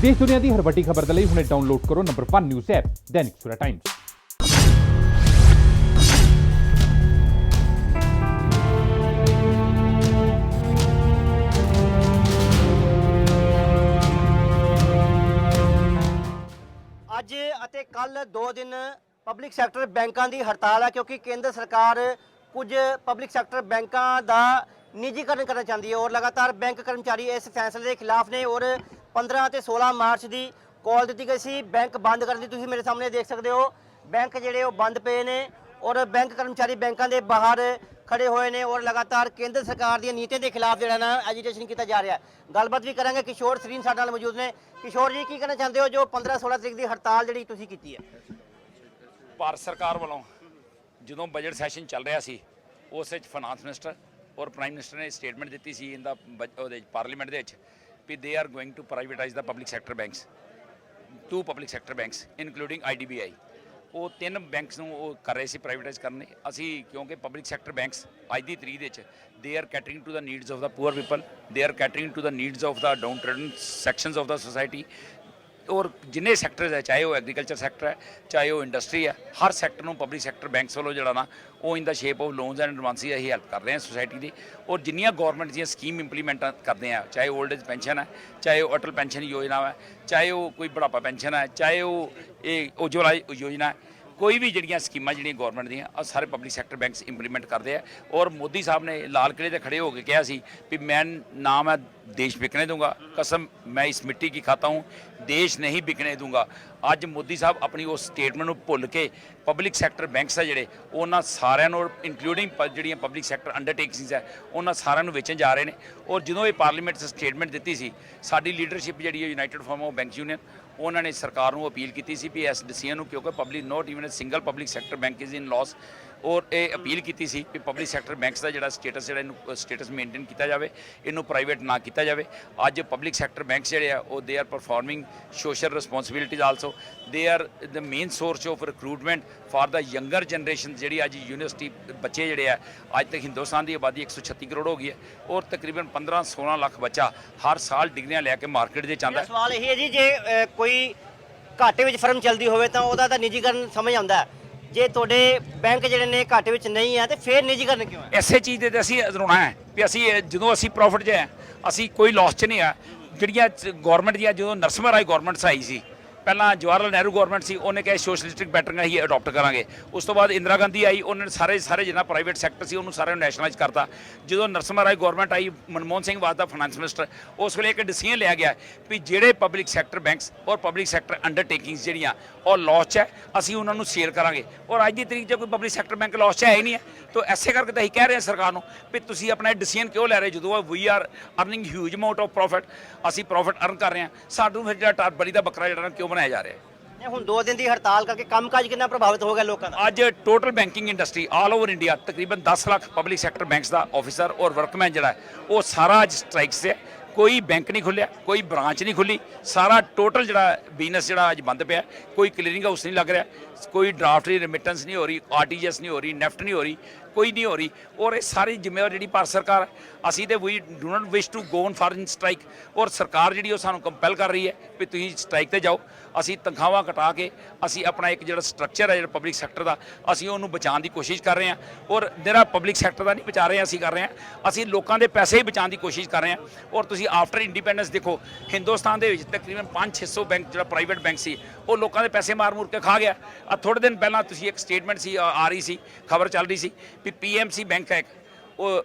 देश दुनिया की हर वड्डी खबर के लिए हुणे डाउनलोड करो number 1 news app Dainik Savera times. ਅੱਜ ਅਤੇ ਕੱਲ 2 ਦਿਨ ਪਬਲਿਕ ਸੈਕਟਰ ਬੈਂਕਾਂ ਦੀ ਹੜਤਾਲ ਹੈ ਕਿਉਂਕਿ ਕੇਂਦਰ ਸਰਕਾਰ ਕੁਝ ਪਬਲਿਕ ਸੈਕਟਰ ਬੈਂਕਾਂ ਦਾ ਨਿੱਜੀਕਰਨ ਕਰਨਾ ਚਾਹੁੰਦੀ ਹੈ ਔਰ ਲਗਾਤਾਰ ਬੈਂਕ ਕਰਮਚਾਰੀ ਇਸ ਫੈਸਲੇ ਦੇ ਖਿਲਾਫ ਨੇ ਔਰ 15 ਤੇ 16 ਮਾਰਚ ਦੀ ਕਾਲ ਦਿੱਤੀ ਗਈ ਸੀ ਬੈਂਕ ਬੰਦ ਕਰਨ ਦੀ। ਤੁਸੀਂ ਮੇਰੇ ਸਾਹਮਣੇ ਦੇਖ ਸਕਦੇ ਹੋ ਬੈਂਕ ਜਿਹੜੇ ਉਹ ਬੰਦ ਪਏ ਨੇ ਔਰ ਬੈਂਕ ਕਰਮਚਾਰੀ ਬੈਂਕਾਂ ਦੇ ਬਾਹਰ ਖੜੇ ਹੋਏ ਨੇ ਔਰ ਲਗਾਤਾਰ ਕੇਂਦਰ ਸਰਕਾਰ ਦੀਆਂ ਨੀਤੀਆਂ ਦੇ ਖਿਲਾਫ ਜਿਹੜਾ ਨਾ ਐਜੀਟੇਸ਼ਨ ਕੀਤਾ ਜਾ ਰਿਹਾ ਹੈ। ਗੱਲਬਾਤ ਵੀ ਕਰਾਂਗੇ। ਕਿਸ਼ੋਰ ਸਰੀਨ ਸਾਡੇ ਨਾਲ ਮੌਜੂਦ ਨੇ। ਕਿਸ਼ੋਰ ਜੀ, ਕੀ ਕਹਿਣਾ ਚਾਹੁੰਦੇ ਹੋ ਜੋ 15-16 ਤਰੀਕ ਦੀ ਹੜਤਾਲ ਜਿਹੜੀ ਤੁਸੀਂ ਕੀਤੀ ਹੈ? ਭਾਰਤ ਸਰਕਾਰ ਵੱਲੋਂ ਜਦੋਂ ਬਜਟ ਸੈਸ਼ਨ ਚੱਲ ਰਿਹਾ ਸੀ ਉਸ ਵਿੱਚ ਫਾਈਨਾਂਸ ਮਿਨਿਸਟਰ ਔਰ ਪ੍ਰਾਈਮ ਮਿਨਿਸਟਰ ਨੇ ਸਟੇਟਮੈਂਟ ਦਿੱਤੀ ਸੀ ਇਹਦਾ ਉਹਦੇ ਪਾਰਲੀਮੈਂਟ ਦੇ ਵਿੱਚ ਵੀ they are going to privatise the public sector banks, 2 public sector banks including IDBI। ਉਹ 3 ਬੈਂਕਸ ਨੂੰ ਉਹ ਕਰ ਰਹੇ ਸੀ ਪ੍ਰਾਈਵੇਟਾਈਜ਼ ਕਰਨੇ। ਅਸੀਂ ਕਿਉਂਕਿ ਪਬਲਿਕ ਸੈਕਟਰ ਬੈਂਕਸ ਅੱਜ ਦੀ ਤਰੀਕ ਦੇ ਵਿੱਚ they are catering to the needs of the poor people, they are catering to the needs of the downtrodden sections of the society. ਔਰ ਜਿੰਨੇ ਸੈਕਟਰਸ ਹੈ, ਚਾਹੇ ਉਹ ਐਗਰੀਕਲਚਰ ਸੈਕਟਰ ਹੈ, ਚਾਹੇ ਉਹ ਇੰਡਸਟਰੀ ਹੈ, ਹਰ ਸੈਕਟਰ ਨੂੰ ਪਬਲਿਕ ਸੈਕਟਰ ਬੈਂਕਸ ਵੱਲੋਂ ਜਿਹੜਾ ਨਾ ਉਹ ਇਨ ਦਾ ਸ਼ੇਪ ਆਫ ਲੋਨਸ ਐਂਡ ਐਡਵਾਂਸਿਸ ਅਸੀਂ ਹੈਲਪ ਕਰ ਰਹੇ ਹਾਂ ਸੋਸਾਇਟੀ ਦੀ। ਔਰ ਜਿੰਨੀਆਂ ਗੌਰਮੈਂਟ ਦੀਆਂ ਸਕੀਮ ਇੰਪਲੀਮੈਂਟ ਕਰਦੇ ਆ, ਚਾਹੇ ਓਲਡ ਏਜ ਪੈਨਸ਼ਨ ਹੈ, ਚਾਹੇ ਉਹ ਅਟਲ ਪੈਨਸ਼ਨ ਯੋਜਨਾ ਹੈ, ਚਾਹੇ ਉਹ ਕੋਈ ਬੁਢਾਪਾ ਪੈਨਸ਼ਨ ਹੈ, ਚਾਹੇ ਉਹ ਇਹ ਉਜਵਲਾ ਯੋਜਨਾ ਹੈ, ਕੋਈ ਵੀ ਜਿਹੜੀਆਂ ਸਕੀਮਾਂ ਜਿਹੜੀਆਂ ਗੌਰਮੈਂਟ ਦੀਆਂ ਉਹ ਸਾਰੇ ਪਬਲਿਕ ਸੈਕਟਰ ਬੈਂਕਸ ਇੰਪਲੀਮੈਂਟ ਕਰਦੇ ਆ। ਔਰ ਮੋਦੀ ਸਾਹਿਬ ਨੇ ਲਾਲ ਕਿਲੇ 'ਤੇ ਖੜੇ ਹੋ ਕੇ ਕਿਹਾ ਸੀ ਵੀ ਮੈਂ ਨਾ ਮੈਂ देश बिकने दूंगा, कसम मैं इस मिट्टी की खाता हूँ, देश नहीं बिकने दूंगा। ਅੱਜ ਮੋਦੀ ਸਾਹਿਬ ਆਪਣੀ ਉਸ ਸਟੇਟਮੈਂਟ ਨੂੰ ਭੁੱਲ ਕੇ ਪਬਲਿਕ ਸੈਕਟਰ ਬੈਂਕਸ ਆ ਜਿਹੜੇ ਉਹਨਾਂ ਸਾਰਿਆਂ ਨੂੰ ਇਨਕਲੂਡਿੰਗ ਜਿਹੜੀਆਂ ਪਬਲਿਕ ਸੈਕਟਰ ਅੰਡਰਟੇਕਿੰਗਸ ਹੈ ਉਹਨਾਂ ਸਾਰਿਆਂ ਨੂੰ ਵੇਚਣ ਜਾ ਰਹੇ ਨੇ। ਔਰ ਜਦੋਂ ਇਹ ਪਾਰਲੀਮੈਂਟ 'ਚ ਸਟੇਟਮੈਂਟ ਦਿੱਤੀ ਸੀ ਸਾਡੀ ਲੀਡਰਸ਼ਿਪ ਜਿਹੜੀ ਹੈ United Forum of Bank Union, ਉਹਨਾਂ ਨੇ ਸਰਕਾਰ ਨੂੰ ਅਪੀਲ ਕੀਤੀ ਸੀ ਵੀ ਇਸ ਡਿਸੀਜਨ ਨੂੰ, ਕਿਉਂਕਿ public not even a single public sector bank is in loss, ਔਰ ਇਹ ਅਪੀਲ ਕੀਤੀ ਸੀ ਕਿ ਪਬਲਿਕ ਸੈਕਟਰ ਬੈਂਕਸ ਦਾ ਜਿਹੜਾ ਸਟੇਟਸ ਜਿਹੜਾ ਇਹਨੂੰ ਸਟੇਟਸ ਮੇਨਟੇਨ ਕੀਤਾ ਜਾਵੇ, ਇਹਨੂੰ ਪ੍ਰਾਈਵੇਟ ਨਾ ਕੀਤਾ ਜਾਵੇ। ਅੱਜ ਪਬਲਿਕ ਸੈਕਟਰ ਬੈਂਕਸ ਜਿਹੜੇ ਆ ਉਹ they are performing social responsibilities also, they are the main source of recruitment for the younger generation. ਜਿਹੜੀ ਅੱਜ ਯੂਨੀਵਰਸਿਟੀ ਬੱਚੇ ਜਿਹੜੇ ਆ, ਅੱਜ ਤੱਕ ਹਿੰਦੁਸਤਾਨ ਦੀ ਆਬਾਦੀ 136 ਕਰੋੜ ਹੋ ਗਈ ਹੈ ਔਰ ਤਕਰੀਬਨ 15-16 ਲੱਖ ਬੱਚਾ ਹਰ ਸਾਲ ਡਿਗਰੀਆਂ ਲੈ ਕੇ ਮਾਰਕੀਟ ਦੇ ਚਾਹੁੰਦਾ। ਸਵਾਲ ਇਹ ਹੈ ਜੀ, ਜੇ ਕੋਈ ਘਾਟੇ ਵਿੱਚ ਫਰਮ ਚੱਲਦੀ ਹੋਵੇ ਤਾਂ ਉਹਦਾ ਤਾਂ ਨਿੱਜੀਕਰਨ ਸਮਝ ਆਉਂਦਾ, ਜੇ ਤੁਹਾਡੇ ਬੈਂਕ ਜਿਹੜੇ ਨੇ ਘਾਟੇ ਵਿੱਚ ਨਹੀਂ ਹੈ ਤੇ ਫਿਰ ਨਿੱਜੀਕਰਨ ਕਿਉਂ ਹੈ? ਇਸੇ ਚੀਜ਼ ਦੇ ਅਸੀਂ ਰੋਣਾ ਹੈ ਵੀ ਅਸੀਂ ਜਦੋਂ ਅਸੀਂ ਪ੍ਰੋਫਿਟ 'ਚ ਹੈ, ਅਸੀਂ ਕੋਈ ਲਾਸ 'ਚ ਨਹੀਂ ਆ। ਜਿਹੜੀਆਂ ਗੌਰਮੈਂਟ ਦੀਆਂ ਜਦੋਂ ਨਰਸਿਮਹਾ ਰਾਏ ਗੌਰਮੈਂਟ ਆਈ ਸੀ, ਪਹਿਲਾਂ ਜਵਾਹਰ ਲਾਲ ਨਹਿਰੂ ਗੌਰਮੈਂਟ ਸੀ, ਉਹਨੇ ਕਿਹਾ ਸੋਸ਼ਲਿਸਟਿਕ ਪੈਟਰਨ ਹੀ ਅਡਾਪਟ ਕਰਾਂਗੇ। ਉਸ ਤੋਂ ਬਾਅਦ ਇੰਦਰਾ ਗਾਂਧੀ ਆਈ, ਉਹਨਾਂ ਨੇ ਸਾਰੇ ਜਿੰਨਾ ਪ੍ਰਾਈਵੇਟ ਸੈਕਟਰ ਸੀ ਉਹਨੂੰ ਸਾਰਿਆਂ ਨੂੰ ਨੈਸ਼ਨਲਾਈਜ਼ ਕਰਤਾ। ਜਦੋਂ ਨਰਸਿਮਹਾ ਰਾਏ ਗੌਰਮੈਂਟ ਆਈ, ਮਨਮੋਹਨ ਸਿੰਘ ਵਾਜ ਦਾ ਫਾਈਨਾਂਸ ਮਿਨਿਸਟਰ, ਉਸ ਵੇਲੇ ਇੱਕ ਡਿਸੀਜਨ ਲਿਆ ਗਿਆ ਵੀ ਜਿਹੜੇ ਪਬਲਿਕ ਸੈਕਟਰ ਬੈਂਕਸ ਔਰ ਪਬਲਿਕ ਸੈਕਟਰ ਅੰਡਰਟੇਕਿੰਗਸ ਜਿਹੜੀਆਂ ਉਹ ਲਾਸ 'ਚ ਹੈ, ਅਸੀਂ ਉਹਨਾਂ ਨੂੰ ਸੇਲ ਕਰਾਂਗੇ। ਔਰ ਅੱਜ ਦੀ ਤਰੀਕ 'ਚ ਕੋਈ ਪਬਲਿਕ ਸੈਕਟਰ ਬੈਂਕ ਲਾਸ 'ਚ ਹੈ ਹੀ ਨਹੀਂ ਹੈ। ਤਾਂ ਐਸੇ ਕਰਕੇ ਤਾਂ ਅਸੀਂ ਕਹਿ ਰਹੇ ਹਾਂ ਸਰਕਾਰ ਨੂੰ ਵੀ ਤੁਸੀਂ ਆਪਣਾ ਡਿਸੀਜਨ ਕਿਉਂ ਲੈ ਰਹੇ ਜਦੋਂ we are earning huge amount of profit, ਅਸੀਂ ਪ੍ਰੋਫਿਟ ਅਰਨ ਕਰ ਰਹੇ ਹਾਂ, ਸਾਨੂੰ ਫਿਰ ਜਿਹੜਾ ਬਲੀ ਦਾ ਬੱਕਰਾ ਜਿਹੜਾ ਕਿਉਂ ਬਣਾਇਆ ਜਾ ਰਿਹਾ ਹੈ? ਹੁਣ 2 ਦਿਨ ਦੀ ਹੜਤਾਲ ਕਰਕੇ ਕੰਮਕਾਜ ਕਿੰਨਾ ਪ੍ਰਭਾਵਿਤ ਹੋ ਗਿਆ ਲੋਕਾਂ ਦਾ? ਅੱਜ total banking industry all over India ਤਕਰੀਬਨ 10 ਲੱਖ ਪਬਲਿਕ ਸੈਕਟਰ ਬੈਂਕਸ ਦਾ ਆਫਿਸਰ ਔਰ ਵਰਕਮੈਨ ਜਿਹੜਾ ਉਹ ਸਾਰਾ ਅੱਜ ਸਟ੍ਰਾਈਕਸ 'ਤੇ ਹੈ। ਕੋਈ ਬੈਂਕ ਨਹੀਂ ਖੁੱਲਿਆ, ਕੋਈ ਬ੍ਰਾਂਚ ਨਹੀਂ ਖੁੱਲੀ, ਸਾਰਾ ਟੋਟਲ ਜਿਹੜਾ ਬਿਜ਼ਨਸ ਜਿਹੜਾ ਅੱਜ ਬੰਦ ਪਿਆ। ਕੋਈ ਕਲੀਅਰਿੰਗ ਹਾਊਸ ਨਹੀਂ ਲੱਗ ਰਿਹਾ, ਕੋਈ ਡਰਾਫਟ ਦੀ ਰਿਮਿਟੈਂਸ ਨਹੀਂ ਹੋ ਰਹੀ, RTGS ਨਹੀਂ ਹੋ ਰਹੀ, ਨੈਫਟ ਨਹੀਂ ਹੋ ਰਹੀ, ਕੋਈ ਨਹੀਂ ਹੋ ਰਹੀ। ਔਰ ਇਹ ਸਾਰੀ ਜ਼ਿੰਮੇਵਾਰੀ ਜਿਹੜੀ ਭਾਰਤ ਸਰਕਾਰ ਹੈ, ਅਸੀਂ ਤੇ we do not wish to go on for strike. ਔਰ ਸਰਕਾਰ ਜਿਹੜੀ ਉਹ ਸਾਨੂੰ ਕੰਪੈਲ ਕਰ ਰਹੀ ਹੈ ਵੀ ਤੁਸੀਂ ਸਟ੍ਰਾਈਕ ਤੇ ਜਾਓ। ਅਸੀਂ ਤਨਖਾਹਾਂ ਘਟਾ ਕੇ ਅਸੀਂ ਆਪਣਾ ਇੱਕ ਜਿਹੜਾ ਸਟਰਕਚਰ ਹੈ ਜਿਹੜਾ ਪਬਲਿਕ ਸੈਕਟਰ ਦਾ, ਅਸੀਂ ਉਹਨੂੰ ਬਚਾਉਣ ਦੀ ਕੋਸ਼ਿਸ਼ ਕਰ ਰਹੇ ਹਾਂ। ਔਰ ਜਿਹੜਾ ਪਬਲਿਕ ਸੈਕਟਰ ਦਾ ਨਹੀਂ ਬਚਾ ਰਹੇ ਅਸੀਂ ਕਰ ਰਹੇ ਹਾਂ, ਅਸੀਂ ਲੋਕਾਂ ਦੇ ਪੈਸੇ ਹੀ ਬਚਾਉਣ ਦੀ ਕੋਸ਼ਿਸ਼ ਕਰ ਰਹੇ ਹਾਂ। ਔਰ ਤੁਸੀਂ ਆਫਟਰ ਇੰਡੀਪੈਂਡੈਂਸ ਦੇਖੋ, ਹਿੰਦੁਸਤਾਨ ਦੇ ਵਿੱਚ ਤਕਰੀਬਨ 500-600 ਬੈਂਕ ਜਿਹੜਾ ਪ੍ਰਾਈਵੇਟ ਬੈਂਕ ਸੀ ਉਹ ਲੋਕਾਂ ਦੇ ਪੈਸੇ ਮਾਰ ਕੇ ਖਾ ਗਿਆ। ਥੋੜ੍ਹੇ ਦਿਨ ਪਹਿਲਾਂ ਤੁਸੀਂ ਇੱਕ ਸਟੇਟਮੈਂਟ ਸੀ ਆ ਰਹੀ ਸੀ, ਖਬਰ ਚੱਲ ਰਹੀ ਸੀ ਵੀ PMC ਬੈਂਕ ਹੈ ਉਹ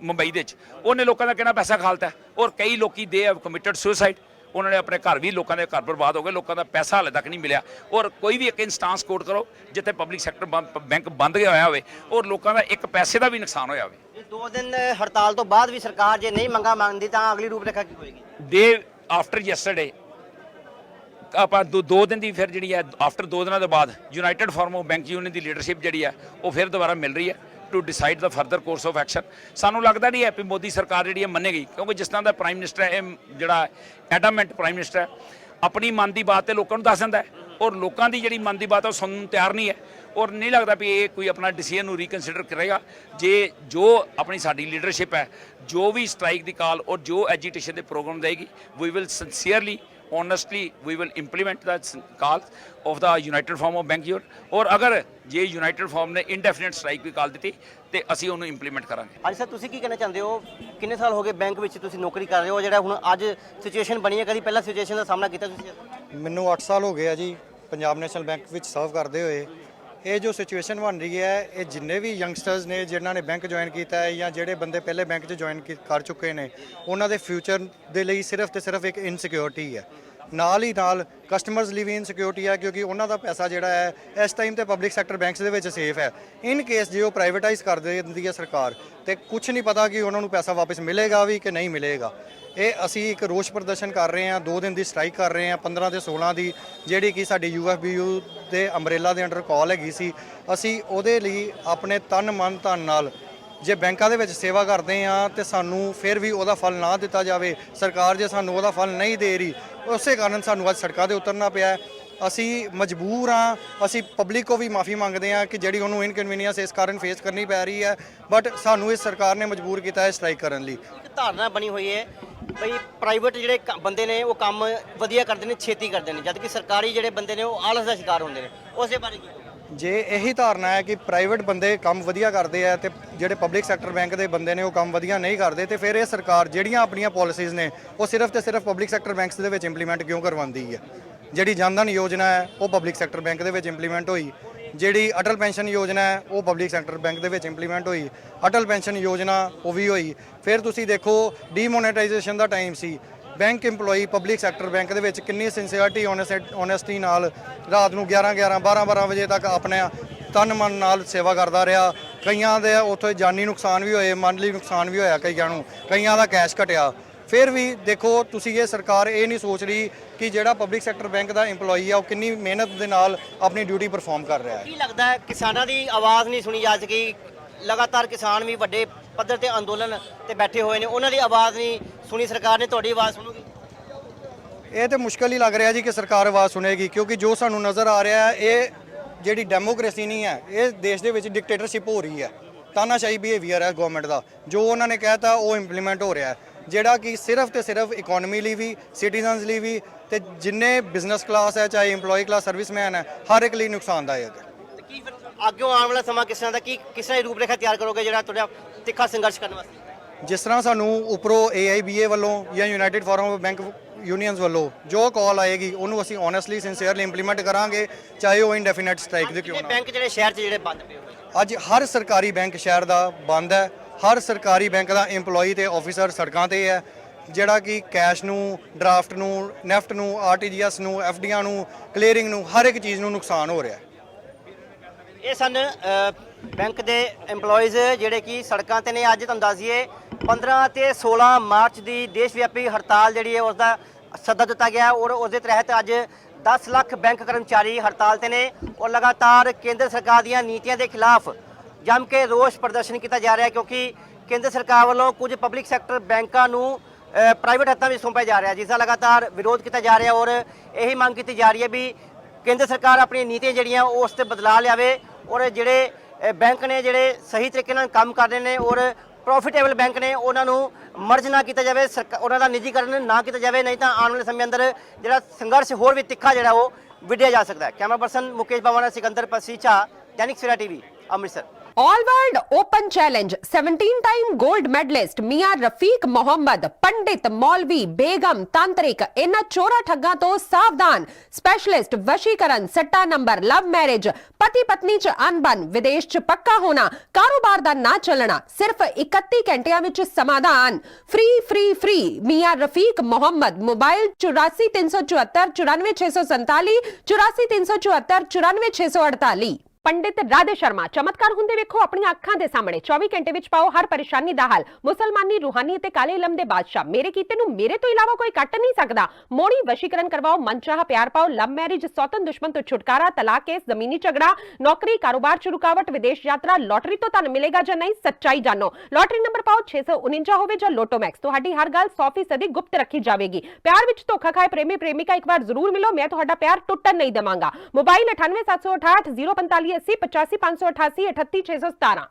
ਮੁੰਬਈ ਦੇ ਵਿੱਚ, ਉਹਨੇ ਲੋਕਾਂ ਦਾ ਕਿਹੜਾ ਪੈਸਾ ਖਾ ਲਿਆ। ਔਰ ਕਈ ਲੋਕੀ ਦੇ ਹੈਵ ਕਮਿਟਡ ਸੁਸਾਈਡ, ਉਹਨਾਂ ਨੇ ਆਪਣੇ ਘਰ ਵੀ, ਲੋਕਾਂ ਦੇ ਘਰ ਬਰਬਾਦ ਹੋ ਗਏ, ਲੋਕਾਂ ਦਾ ਪੈਸਾ ਹਾਲੇ ਤੱਕ ਨਹੀਂ ਮਿਲਿਆ। ਔਰ ਕੋਈ ਵੀ ਇੱਕ ਇੰਸਟੈਂਸ ਕੋਡ ਕਰੋ ਜਿੱਥੇ ਪਬਲਿਕ ਸੈਕਟਰ ਬੈਂਕ ਬੰਦ ਗਿਆ ਹੋਇਆ ਹੋਵੇ ਔਰ ਲੋਕਾਂ ਦਾ ਇੱਕ ਪੈਸੇ ਦਾ ਵੀ ਨੁਕਸਾਨ ਹੋਇਆ ਹੋਵੇ। 2 ਦਿਨ ਹੜਤਾਲ ਤੋਂ ਬਾਅਦ ਵੀ ਸਰਕਾਰ ਜੇ ਨਹੀਂ ਮੰਗਾ ਮੰਨਦੀ ਤਾਂ ਅਗਲੀ ਰੂਪਰੇਖਾ ਕੀ ਹੋਏਗੀ? ਦੇ ਆਫਟਰ ਯੈਸਟਰਡੇ ਆਪਾਂ 2 ਦਿਨ ਦੀ ਫਿਰ ਜਿਹੜੀ ਹੈ, ਆਫਟਰ 2 ਦਿਨਾਂ ਤੋਂ ਬਾਅਦ United Forum of Bank Union ਦੀ ਲੀਡਰਸ਼ਿਪ ਜਿਹੜੀ ਹੈ ਉਹ ਫਿਰ ਦੁਬਾਰਾ ਮਿਲ ਰਹੀ ਹੈ to decide the further course of action. ਸਾਨੂੰ ਲੱਗਦਾ ਨਹੀਂ ਹੈ ਵੀ ਮੋਦੀ ਸਰਕਾਰ ਜਿਹੜੀ ਹੈ ਮੰਨੇਗੀ, ਕਿਉਂਕਿ ਜਿਸ ਤਰ੍ਹਾਂ ਦਾ ਪ੍ਰਾਈਮ ਮਿਨਿਸਟਰ ਹੈ, ਇਹ ਜਿਹੜਾ ਐਡਮੈਂਟ ਪ੍ਰਾਈਮ ਮਿਨਿਸਟਰ ਹੈ, ਆਪਣੀ ਮਨ ਦੀ ਬਾਤ ਤੇ ਲੋਕਾਂ ਨੂੰ ਦੱਸ ਦਿੰਦਾ ਹੈ ਔਰ ਲੋਕਾਂ ਦੀ ਜਿਹੜੀ ਮਨ ਦੀ ਬਾਤ ਉਹ ਸੁਣਨ ਨੂੰ ਤਿਆਰ ਨਹੀਂ ਹੈ। ਔਰ ਨਹੀਂ ਲੱਗਦਾ ਵੀ ਇਹ ਕੋਈ ਆਪਣਾ ਡਿਸੀਜਨ ਨੂੰ ਰੀਕਨਸੀਡਰ ਕਰੇਗਾ। ਜੇ ਜੋ ਆਪਣੀ ਸਾਡੀ ਲੀਡਰਸ਼ਿਪ ਹੈ, ਜੋ ਵੀ ਸਟ੍ਰਾਈਕ ਦੀ ਕਾਲ ਔਰ ਜੋ ਐਜੀਟੇਸ਼ਨ ਦੇ ਪ੍ਰੋਗਰਾਮ ਦੇਗੀ, we will sincerely honestly we will implement the call of the united form of bank union, और अगर ਜੇ united form ਨੇ indefinite strike ਵੀ ਕਾਲ ਦਿੱਤੀ ਤੇ ਅਸੀਂ ਉਹਨੂੰ ਇੰਪਲੀਮੈਂਟ ਕਰਾਂਗੇ। ਹਾਂਜੀ ਸਰ, ਤੁਸੀਂ ਕੀ ਕਹਿਣਾ ਚਾਹੁੰਦੇ ਹੋ? ਕਿੰਨੇ ਸਾਲ ਹੋ ਗਏ ਬੈਂਕ ਵਿੱਚ ਤੁਸੀਂ ਨੌਕਰੀ ਕਰ ਰਹੇ ਹੋ? ਜਿਹੜਾ ਹੁਣ ਅੱਜ ਸਿਚੁਏਸ਼ਨ ਬਣੀ ਹੈ, ਕਦੀ ਪਹਿਲਾਂ ਸਿਚੁਏਸ਼ਨ ਦਾ ਸਾਹਮਣਾ ਕੀਤਾ ਤੁਸੀਂ? ਮੈਨੂੰ 8 ਸਾਲ ਹੋ ਗਏ ਆ ਜੀ ਪੰਜਾਬ ਨੈਸ਼ਨਲ ਬੈਂਕ ਵਿੱਚ ਸਰਵ ਕਰਦੇ ਹੋਏ। ਇਹ ਜੋ ਸਿਚੁਏਸ਼ਨ ਬਣ ਰਹੀ ਹੈ, ਇਹ ਜਿੰਨੇ ਵੀ ਯੰਗਸਟਰਸ ਨੇ ਜਿਨ੍ਹਾਂ ਨੇ ਬੈਂਕ ਜੁਆਇਨ ਕੀਤਾ ਹੈ ਜਾਂ ਜਿਹੜੇ ਬੰਦੇ ਪਹਿਲੇ ਬੈਂਕ 'ਚ ਜੁਆਇਨ ਕਰ ਚੁੱਕੇ ਨੇ, ਉਹਨਾਂ ਦੇ ਫਿਊਚਰ ਦੇ ਲਈ ਸਿਰਫ ਤੇ ਸਿਰਫ ਇੱਕ ਇਨਸਿਕਿਉਰਿਟੀ ਹੈ। ਨਾਲ ਹੀ ਨਾਲ ਕਸਟਮਰਸ ਲਈ ਵੀ ਇਨਸਿਕਿਉਰਿਟੀ ਹੈ, ਕਿਉਂਕਿ ਉਹਨਾਂ ਦਾ ਪੈਸਾ ਜਿਹੜਾ ਹੈ ਇਸ ਟਾਈਮ ਤੇ ਪਬਲਿਕ ਸੈਕਟਰ ਬੈਂਕਸ ਦੇ ਵਿੱਚ ਸੇਫ ਹੈ। ਇਨ ਕੇਸ ਜੇ ਉਹ ਪ੍ਰਾਈਵੇਟਾਈਜ਼ ਕਰ ਦਿੰਦੀ ਹੈ ਸਰਕਾਰ, ਤੇ ਕੁਝ ਨਹੀਂ ਪਤਾ ਕਿ ਉਹਨਾਂ ਨੂੰ ਪੈਸਾ ਵਾਪਸ ਮਿਲੇਗਾ ਵੀ ਕਿ ਨਹੀਂ ਮਿਲੇਗਾ। ਇਹ ਅਸੀਂ ਇੱਕ ਰੋਸ ਪ੍ਰਦਰਸ਼ਨ ਕਰ ਰਹੇ ਹਾਂ, 2 ਦਿਨ ਦੀ ਸਟ੍ਰਾਈਕ ਕਰ ਰਹੇ ਹਾਂ, 15 ਤੇ 16 ਦੀ, ਜਿਹੜੀ ਕਿ ਸਾਡੀ UFBU ਦੇ ਅੰਬਰੇਲਾ ਦੇ ਅੰਡਰ ਕਾਲ ਹੈਗੀ ਸੀ। ਅਸੀਂ ਉਹਦੇ ਲਈ ਆਪਣੇ ਤਨ ਮਨ ਧਨ ਨਾਲ ਜੇ ਬੈਂਕਾਂ ਦੇ ਵਿੱਚ ਸੇਵਾ ਕਰਦੇ ਹਾਂ ਤੇ ਸਾਨੂੰ ਫਿਰ ਵੀ ਉਹਦਾ ਫਲ ਨਾ ਦਿੱਤਾ ਜਾਵੇ, ਸਰਕਾਰ ਜੇ ਸਾਨੂੰ ਉਹਦਾ ਫਲ ਨਹੀਂ ਦੇ ਰਹੀ, ਉਸੇ ਕਾਰਨ ਸਾਨੂੰ ਅੱਜ ਸੜਕਾਂ 'ਤੇ ਉਤਰਨਾ ਪਿਆ। ਅਸੀਂ ਮਜਬੂਰ ਹਾਂ, ਅਸੀਂ ਪਬਲਿਕ ਕੋ ਵੀ ਮਾਫੀ ਮੰਗਦੇ ਹਾਂ ਕਿ ਜਿਹੜੀ ਉਹਨੂੰ ਇਨਕਨਵੀਨੀਅੰਸ ਇਸ ਕਾਰਨ ਫੇਸ ਕਰਨੀ ਪੈ ਰਹੀ ਹੈ, ਬਟ ਸਾਨੂੰ ਇਸ ਸਰਕਾਰ ਨੇ ਮਜਬੂਰ ਕੀਤਾ ਹੈ ਸਟ੍ਰਾਈਕ ਕਰਨ ਲਈ। ਇੱਕ ਧਾਰਨਾ ਬਣੀ ਹੋਈ ਹੈ ਬਈ ਪ੍ਰਾਈਵੇਟ ਜਿਹੜੇ ਬੰਦੇ ਨੇ ਉਹ ਕੰਮ ਵਧੀਆ ਕਰਦੇ ਨੇ, ਛੇਤੀ ਕਰਦੇ ਨੇ, ਜਦ ਕਿ ਸਰਕਾਰੀ ਜਿਹੜੇ ਬੰਦੇ ਨੇ ਉਹ ਆਲਸ ਦਾ ਸ਼ਿਕਾਰ ਹੁੰਦੇ ਨੇ। ਉਸੇ ਬਾਰੇ ਕੀ? ਜੇ ਇਹੀ ਧਾਰਨਾ ਹੈ ਕਿ ਪ੍ਰਾਈਵੇਟ ਬੰਦੇ ਕੰਮ ਵਧੀਆ ਕਰਦੇ ਆ ਤੇ ਜਿਹੜੇ ਪਬਲਿਕ ਸੈਕਟਰ ਬੈਂਕ ਦੇ ਬੰਦੇ ਨੇ ਉਹ ਕੰਮ ਵਧੀਆ ਨਹੀਂ ਕਰਦੇ, ਤੇ ਫਿਰ ਇਹ ਸਰਕਾਰ ਜਿਹੜੀਆਂ ਆਪਣੀਆਂ ਪਾਲਿਸੀਜ਼ ਨੇ ਉਹ ਸਿਰਫ ਤੇ ਸਿਰਫ ਪਬਲਿਕ ਸੈਕਟਰ ਬੈਂਕਸ ਦੇ ਵਿੱਚ ਇੰਪਲੀਮੈਂਟ ਕਿਉਂ ਕਰਵਾਉਂਦੀ ਹੈ? ਜਿਹੜੀ ਜਨਧਨ ਯੋਜਨਾ ਹੈ ਉਹ ਪਬਲਿਕ ਸੈਕਟਰ ਬੈਂਕ ਦੇ ਵਿੱਚ ਇੰਪਲੀਮੈਂਟ ਹੋਈ, ਜਿਹੜੀ ਅਟਲ ਪੈਨਸ਼ਨ ਯੋਜਨਾ ਹੈ ਉਹ ਪਬਲਿਕ ਸੈਕਟਰ ਬੈਂਕ ਦੇ ਵਿੱਚ ਇੰਪਲੀਮੈਂਟ ਹੋਈ, ਅਟਲ ਪੈਨਸ਼ਨ ਯੋਜਨਾ ਉਹ ਵੀ ਹੋਈ। ਫਿਰ ਤੁਸੀਂ ਦੇਖੋ ਡੀਮੋਨੇਟਾਈਜੇਸ਼ਨ ਦਾ ਟਾਈਮ ਸੀ, bank EMPLOYEE public sector bank ਦੇ ਵਿੱਚ ਕਿੰਨੀ ਸਿੰਸੀਅਰਟੀ ਓਨੈਸਟੀ ਨਾਲ ਰਾਤ ਨੂੰ 11-11 12-12 ਵਜੇ ਤੱਕ ਆਪਣੇ ਤਨ ਮਨ ਨਾਲ ਸੇਵਾ ਕਰਦਾ ਰਿਹਾ। ਕਈਆਂ ਦੇ ਉੱਥੇ ਜਾਨੀ ਨੁਕਸਾਨ ਵੀ ਹੋਏ, ਮਾਲੀ ਨੁਕਸਾਨ ਵੀ ਹੋਇਆ ਕਈਆਂ ਨੂੰ, ਕਈਆਂ ਦਾ ਕੈਸ਼ ਘਟਿਆ। ਫਿਰ ਵੀ ਦੇਖੋ ਤੁਸੀਂ ਇਹ ਸਰਕਾਰ ਇਹ ਨਹੀਂ ਸੋਚ ਰਹੀ ਕਿ ਜਿਹੜਾ ਪਬਲਿਕ ਸੈਕਟਰ ਬੈਂਕ ਦਾ EMPLOYEE ਆ ਉਹ ਕਿੰਨੀ ਮਿਹਨਤ ਦੇ ਨਾਲ ਆਪਣੀ ਡਿਊਟੀ ਪਰਫਾਰਮ ਕਰ ਰਿਹਾ ਹੈ। ਕੀ ਲੱਗਦਾ ਹੈ ਕਿਸਾਨਾਂ ਦੀ ਆਵਾਜ਼ ਨਹੀਂ ਸੁਣੀ ਜਾ ਸਕੀ? ਲਗਾਤਾਰ ਕਿਸਾਨ ਵੀ ਵੱਡੇ ਪੱਧਰ ਤੇ ਅੰਦੋਲਨ ਤੇ ਬੈਠੇ ਹੋਏ ਨੇ, ਉਹਨਾਂ ਦੀ ਆਵਾਜ਼ ਨਹੀਂ ਸੁਣੀ ਸਰਕਾਰ ਨੇ, ਤੁਹਾਡੀ ਆਵਾਜ਼ ਸੁਣੂਗੀ? ਇਹ ਤੇ ਮੁਸ਼ਕਲ ਹੀ ਲੱਗ ਰਿਹਾ ਜੀ ਕਿ ਸਰਕਾਰ ਆਵਾਜ਼ ਸੁਣੇਗੀ, ਕਿਉਂਕਿ ਜੋ ਸਾਨੂੰ ਨਜ਼ਰ ਆ ਰਿਹਾ ਹੈ ਇਹ ਜਿਹੜੀ ਡੈਮੋਕ੍ਰੇਸੀ ਨਹੀਂ ਹੈ, ਇਹ ਦੇਸ਼ ਦੇ ਵਿੱਚ ਡਿਕਟੇਟਰਸ਼ਿਪ ਹੋ ਰਹੀ ਹੈ। ਤਾਨਾਸ਼ਾਹੀ ਬਿਹੇਵੀਅਰ ਹੈ ਗਵਰਨਮੈਂਟ ਦਾ, ਜੋ ਉਹਨਾਂ ਨੇ ਕਹਿਤਾ ਉਹ ਇੰਪਲੀਮੈਂਟ ਹੋ ਰਿਹਾ ਹੈ, ਜਿਹੜਾ ਕਿ ਸਿਰਫ ਤੇ ਸਿਰਫ ਇਕਨੋਮੀ ਲਈ ਵੀ, ਸਿਟੀਜ਼ਨਸ ਲਈ ਵੀ, ਤੇ ਜਿੰਨੇ ਬਿਜ਼ਨਸ ਕਲਾਸ ਹੈ ਚਾਹੇ EMPLOYEE ਕਲਾਸ, ਸਰਵਿਸਮੈਨ ਹੈ, ਹਰ ਇੱਕ ਲਈ ਨੁਕਸਾਨਦਾਇਕ ਹੈ। ਤੇ ਕੀ ਫਿਰ ਅੱਗੇ ਆਉਣ ਵਾਲਾ ਸਮਾਂ ਕਿਸ ਤਰ੍ਹਾਂ ਦਾ, ਕੀ ਕਿਸ ਤਰ੍ਹਾਂ ਦੀ ਰੂਪਰੇਖਾ ਤਿਆਰ ਕਰੋਗੇ ਜਿਹੜਾ ਤੁਹਾਡਾ ਤਿੱਖਾ ਸੰਘਰਸ਼ ਕਰਨ ਵਾਸਤੇ? ਜਿਸ ਤਰ੍ਹਾਂ ਸਾਨੂੰ ਉੱਪਰੋਂ AIBA ਵੱਲੋਂ ਜਾਂ United Forum of Bank Unions ਵੱਲੋਂ ਜੋ ਕਾਲ ਆਏਗੀ ਉਹਨੂੰ ਅਸੀਂ ਓਨੈਸਟਲੀ ਸਿੰਸੀਅਰਲੀ ਇੰਪਲੀਮੈਂਟ ਕਰਾਂਗੇ, ਚਾਹੇ ਉਹ ਇੰਡੈਫੀਨਿਟ ਸਟ੍ਰਾਈਕ ਦੇ ਕਿਉਂ ਨਾ। ਬੈਂਕ ਜਿਹੜੇ ਸ਼ਹਿਰ 'ਚ ਜਿਹੜੇ ਬੰਦ ਪਏ ਹੋਏ, ਅੱਜ ਹਰ ਸਰਕਾਰੀ ਬੈਂਕ ਸ਼ਹਿਰ ਦਾ ਬੰਦ ਹੈ, ਹਰ ਸਰਕਾਰੀ ਬੈਂਕ ਦਾ EMPLOYEE ਤੇ ਆਫੀਸਰ ਸੜਕਾਂ ਤੇ ਹੈ, ਜਿਹੜਾ ਕਿ ਕੈਸ਼ ਨੂੰ, ਡਰਾਫਟ ਨੂੰ, ਨੈਫਟ ਨੂੰ, RTGS ਨੂੰ, FDਆਂ ਨੂੰ, ਕਲੀਅਰਿੰਗ ਨੂੰ, ਹਰ ਇੱਕ ਚੀਜ਼ ਨੂੰ ਨੁਕਸਾਨ ਹੋ ਰਿਹਾ ਹੈ। ਇਹ ਸਨ ਬੈਂਕ ਦੇ EMPLOYEES ਜਿਹੜੇ ਕਿ ਸੜਕਾਂ ਤੇ ਨੇ। ਅੱਜ ਤੁਹਾਨੂੰ ਦੱਸ ਦਈਏ 15 ਤੇ 16 ਮਾਰਚ ਦੀ ਦੇਸ਼ ਵਿਆਪੀ ਹੜਤਾਲ ਜਿਹੜੀ ਹੈ ਉਸ ਦਾ ਸੱਦਾ ਦਿੱਤਾ ਗਿਆ, ਔਰ ਉਸ ਦੇ ਤਹਿਤ ਅੱਜ 10 ਲੱਖ ਬੈਂਕ ਕਰਮਚਾਰੀ ਹੜਤਾਲ ਤੇ ਨੇ, ਔਰ ਲਗਾਤਾਰ ਕੇਂਦਰ ਸਰਕਾਰ ਦੀਆਂ ਨੀਤੀਆਂ ਦੇ ਖਿਲਾਫ ਜੰਮ ਕੇ ਰੋਸ ਪ੍ਰਦਰਸ਼ਨ ਕੀਤਾ ਜਾ ਰਿਹਾ, ਕਿਉਂਕਿ ਕੇਂਦਰ ਸਰਕਾਰ ਵੱਲੋਂ ਕੁਝ ਪਬਲਿਕ ਸੈਕਟਰ ਬੈਂਕਾਂ ਨੂੰ ਪ੍ਰਾਈਵੇਟ ਹੱਥਾਂ ਵਿੱਚ ਸੌਂਪਿਆ ਜਾ ਰਿਹਾ, ਜਿਸ ਦਾ ਲਗਾਤਾਰ ਵਿਰੋਧ ਕੀਤਾ ਜਾ ਰਿਹਾ, ਔਰ ਇਹੀ ਮੰਗ ਕੀਤੀ ਜਾ ਰਹੀ ਹੈ ਵੀ ਕੇਂਦਰ ਸਰਕਾਰ ਆਪਣੀਆਂ ਨੀਤੀਆਂ ਜਿਹੜੀਆਂ ਉਸ ਤੇ ਬਦਲਾਅ ਲਿਆਵੇ, ਔਰ ਜਿਹੜੇ ਬੈਂਕ ਨੇ ਜਿਹੜੇ ਸਹੀ ਤਰੀਕੇ ਨਾਲ ਕੰਮ ਕਰ ਰਹੇ ਨੇ ਔਰ ਪ੍ਰੋਫਿਟੇਬਲ ਬੈਂਕ ਨੇ ਉਹਨਾਂ ਨੂੰ ਮਰਜ ਨਾ ਕੀਤਾ ਜਾਵੇ, ਉਹਨਾਂ ਦਾ ਨਿੱਜੀਕਰਨ ਨਾ ਕੀਤਾ ਜਾਵੇ, ਨਹੀਂ ਤਾਂ ਆਉਣ ਵਾਲੇ ਸਮੇਂ ਅੰਦਰ ਜਿਹੜਾ ਸੰਘਰਸ਼ ਹੋਰ ਵੀ ਤਿੱਖਾ ਜਿਹੜਾ ਉਹ ਵਿੱਢਿਆ ਜਾ ਸਕਦਾ ਹੈ। Camera person Mukesh Bawana, Sikandar Pasicha, Dainik Savera TV, Amritsar. All world open challenge 17 time gold medallist मियां रफीक मोहम्मद, पंडित, मौलवी, बेगम, तांत्रिक, इन्हां चोरा ठग्गां तो सावधान। स्पेशलिस्ट वशीकरण, सट्टा नंबर, लव मैरिज, पति पत्नी च अनबन, विदेश च पक्का होना, कारोबार दा ना चलना, सिर्फ 31 घंटियां विच समाधान। फ्री फ्री फ्री मियां रफीक मोहम्मद। मोबाइल 84 374 94 647 84 374 94 648। पंडित राधे शर्मा, चमत्कार हुंदे वेखो अपनी अखां दे सामने। 24 घंटे विच पाओ हर परेशानी दा हल। मुसलमानी, रूहानी ते काले इलम दे बादशाह, मेरे कीते नूं मेरे तो इलावा कोई कट नहीं सकदा। मोड़ी वशीकरण करवाओ, मनचाहा प्यार पाओ, लव मैरिज, सौतन दुश्मन तो छुटकारा, तलाक केस, जमीनी झगड़ा, नौकरी, कारोबार च रुकावट, विदेश यात्रा, लॉटरी तो तुहानूं मिलेगा जां नहीं, सच्चाई जानो। लॉटरी नंबर पाओ 649 होवे जां लोटो मैक्स, तुहाडी हर गल 100% गुप्त रखी जावेगी। प्यार विच धोखा खाए प्रेमी प्रेमिका एक बार जरूर मिलो, मैं तुहाडा प्यार टुटन नहीं देवांगा। मोबाइल 98 768 045 80 85 588 38 617।